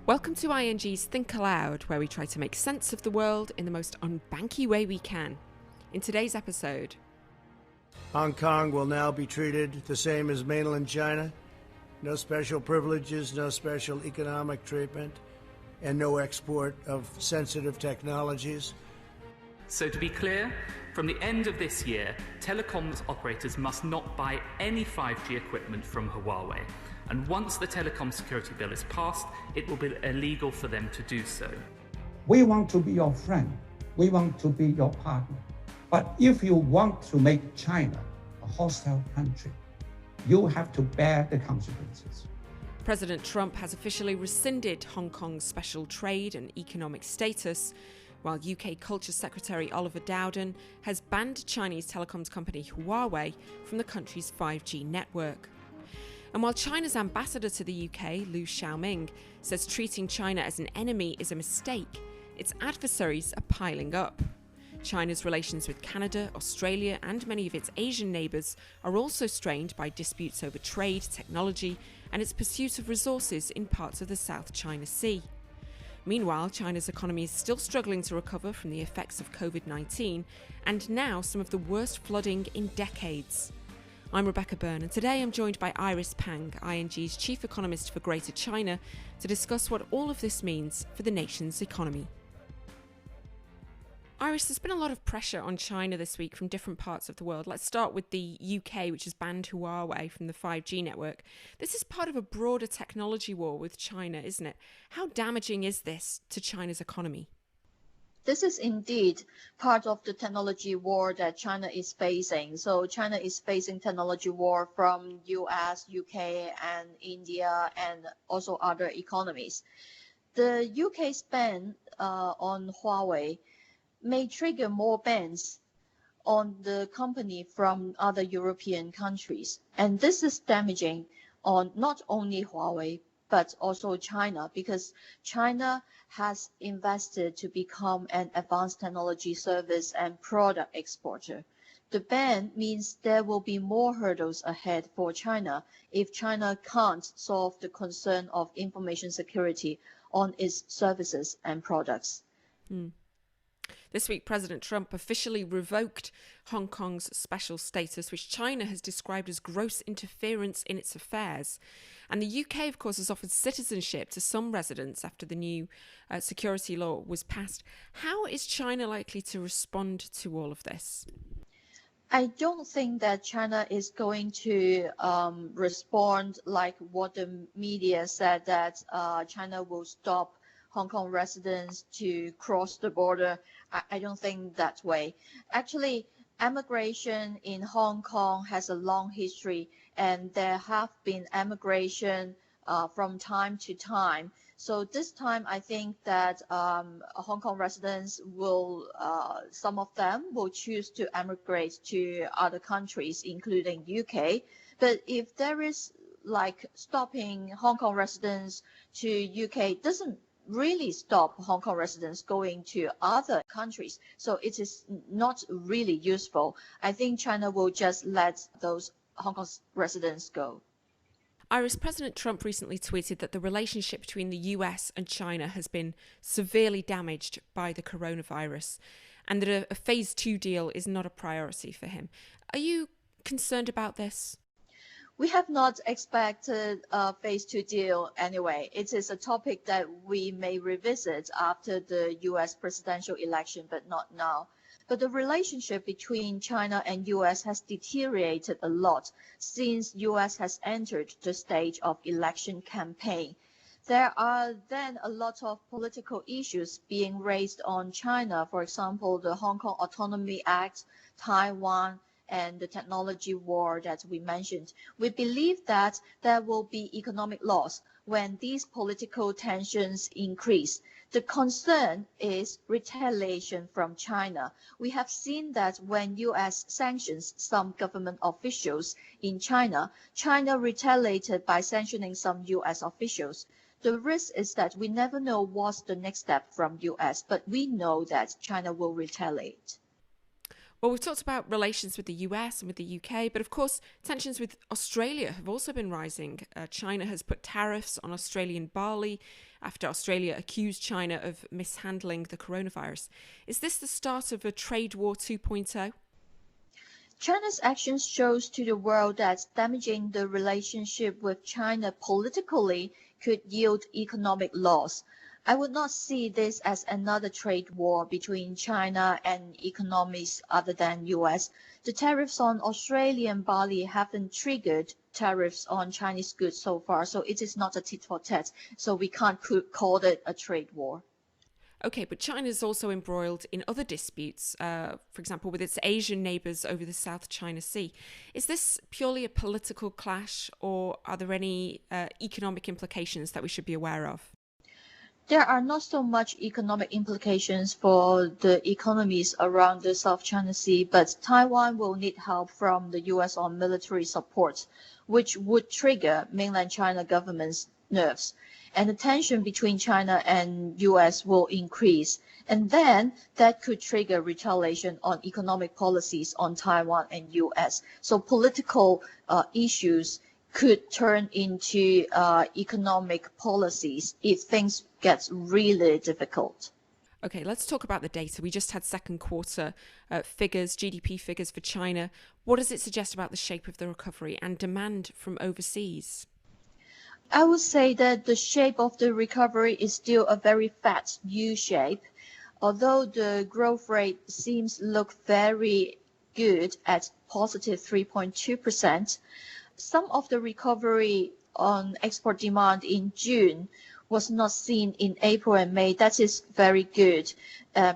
Welcome to ING's Think Aloud, where we try to make sense of the world in the most unbanky way we can. In today's episode, Hong Kong will now be treated the same as mainland China. No special privileges, no special economic treatment, and no export of sensitive technologies. So to be clear, from the end of this year, telecoms operators must not buy any 5G equipment from Huawei. And once the telecom security bill is passed, it will be illegal for them to do so. We want to be your friend. We want to be your partner. But if you want to make China a hostile country, you have to bear the consequences. President Trump has officially rescinded Hong Kong's special trade and economic status, while UK Culture Secretary Oliver Dowden has banned Chinese telecoms company Huawei from the country's 5G network. And while China's ambassador to the UK, Liu Xiaoming, says treating China as an enemy is a mistake, its adversaries are piling up. China's relations with Canada, Australia, and many of its Asian neighbours are also strained by disputes over trade, technology, and its pursuit of resources in parts of the South China Sea. Meanwhile, China's economy is still struggling to recover from the effects of Covid-19, and now some of the worst flooding in decades. I'm Rebecca Byrne, and today I'm joined by Iris Pang, ING's Chief Economist for Greater China, to discuss what all of this means for the nation's economy. Iris, there's been a lot of pressure on China this week from different parts of the world. Let's start with the UK, which has banned Huawei from the 5G network. This is part of a broader technology war with China, isn't it? How damaging is this to China's economy? This is indeed part of the technology war that China is facing. So China is facing technology war from US, UK, and India, and also other economies. The UK's ban on Huawei may trigger more bans on the company from other European countries. And this is damaging on not only Huawei, but also China, because China has invested to become an advanced technology service and product exporter. The ban means there will be more hurdles ahead for China if China can't solve the concern of information security on its services and products. This week, President Trump officially revoked Hong Kong's special status, which China has described as gross interference in its affairs. And the UK, of course, has offered citizenship to some residents after the new security law was passed. How is China likely to respond to all of this? I don't think that China is going to respond like what the media said, that China will stop Hong Kong residents to cross the border. I don't think that way. Actually, emigration in Hong Kong has a long history, and there have been emigration from time to time. So this time, I think that Hong Kong residents will, some of them will choose to emigrate to other countries, including UK. But if there is like stopping Hong Kong residents to UK, doesn't really stop Hong Kong residents going to other countries. So it is not really useful. I think China will just let those Hong Kong residents go. Iris, President Trump recently tweeted that the relationship between the US and China has been severely damaged by the coronavirus, and that a phase 2 deal is not a priority for him. Are you concerned about this? We have not expected a phase 2 deal anyway. It is a topic that we may revisit after the US presidential election, but not now. But the relationship between China and US has deteriorated a lot since US has entered the stage of election campaign. There are then a lot of political issues being raised on China, for example, the Hong Kong Autonomy Act, Taiwan, and the technology war that we mentioned. We believe that there will be economic loss when these political tensions increase. The concern is retaliation from China. We have seen that when US sanctions some government officials in China, China retaliated by sanctioning some US officials. The risk is that we never know what's the next step from US, but we know that China will retaliate. Well, we've talked about relations with the US and with the UK, but of course, tensions with Australia have also been rising. China has put tariffs on Australian barley, after Australia accused China of mishandling the coronavirus. Is this the start of a trade war 2.0? China's actions shows to the world that damaging the relationship with China politically could yield economic loss. I would not see this as another trade war between China and economies other than US. The tariffs on Australian barley haven't triggered tariffs on Chinese goods so far, so it is not a tit for tat. So we can't call it a trade war. Okay, but China is also embroiled in other disputes, for example, with its Asian neighbours over the South China Sea. Is this purely a political clash, or are there any economic implications that we should be aware of? There are not so much economic implications for the economies around the South China Sea, but Taiwan will need help from the US on military support, which would trigger mainland China government's nerves. And the tension between China and US will increase. And then that could trigger retaliation on economic policies on Taiwan and US. So political issues could turn into economic policies if things get really difficult. Okay, let's talk about the data. We just had second quarter figures, GDP figures for China. What does it suggest about the shape of the recovery and demand from overseas? I would say that the shape of the recovery is still a very fat U shape, although the growth rate seems look very good at positive 3.2%. Some of the recovery on export demand in June was not seen in April and May. That is very good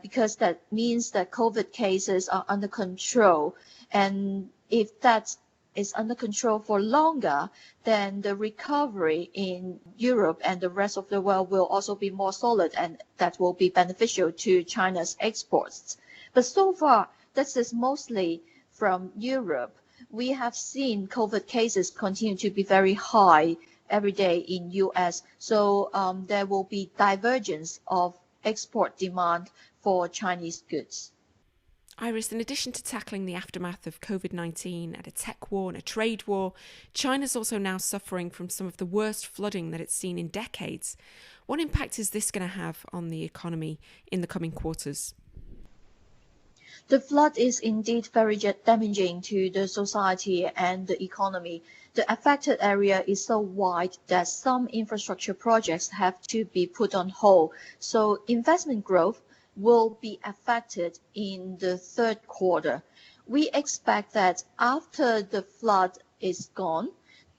because that means that COVID cases are under control. And if that is under control for longer, then the recovery in Europe and the rest of the world will also be more solid, and that will be beneficial to China's exports. But so far, this is mostly from Europe. We have seen COVID cases continue to be very high every day in US. So there will be divergence of export demand for Chinese goods. Iris, in addition to tackling the aftermath of COVID-19 and a tech war and a trade war, China's also now suffering from some of the worst flooding that it's seen in decades. What impact is this going to have on the economy in the coming quarters? The flood is indeed very damaging to the society and the economy. The affected area is so wide that some infrastructure projects have to be put on hold. So investment growth will be affected in the third quarter. We expect that after the flood is gone,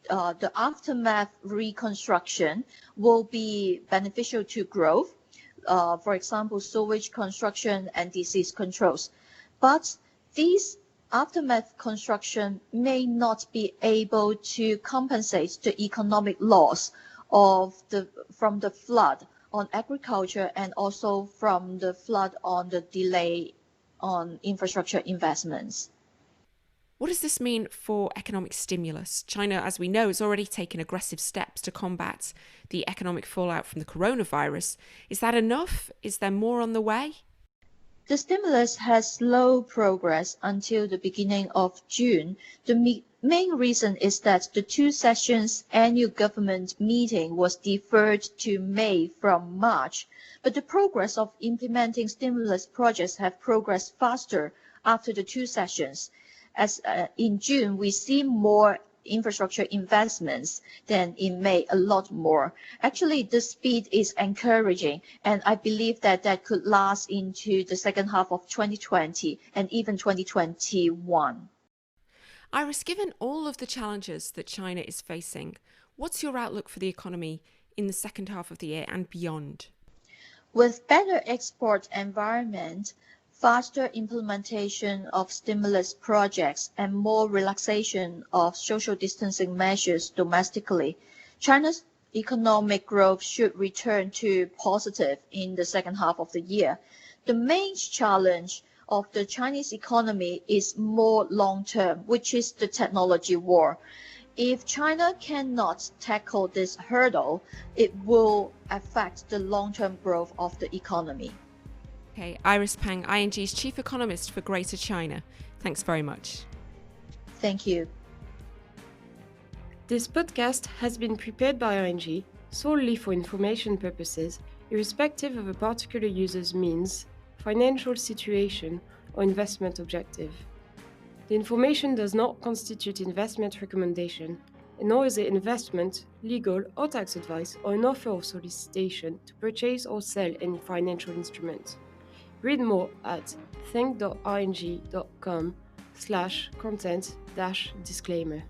the aftermath reconstruction will be beneficial to growth. For example, sewage construction and disease controls. But these aftermath construction may not be able to compensate the economic loss from the flood on agriculture and also from the flood on the delay on infrastructure investments. What does this mean for economic stimulus? China, as we know, has already taken aggressive steps to combat the economic fallout from the coronavirus. Is that enough? Is there more on the way? The stimulus has slow progress until the beginning of June. The main reason is that the two sessions annual government meeting was deferred to May from March, but the progress of implementing stimulus projects have progressed faster after the two sessions. As in June, we see more infrastructure investments than in May, a lot more. Actually, the speed is encouraging, and I believe that that could last into the second half of 2020 and even 2021. Iris, given all of the challenges that China is facing, what's your outlook for the economy in the second half of the year and beyond? With better export environment, faster implementation of stimulus projects, and more relaxation of social distancing measures domestically, China's economic growth should return to positive in the second half of the year. The main challenge of the Chinese economy is more long-term, which is the technology war. If China cannot tackle this hurdle, it will affect the long-term growth of the economy. Okay, Iris Pang, ING's Chief Economist for Greater China. Thanks very much. Thank you. This podcast has been prepared by ING, solely for information purposes, irrespective of a particular user's means, financial situation, or investment objective. The information does not constitute investment recommendation, and nor is it investment, legal, or tax advice, or an offer or solicitation to purchase or sell any financial instrument. Read more at think.ing.com/content-disclaimer.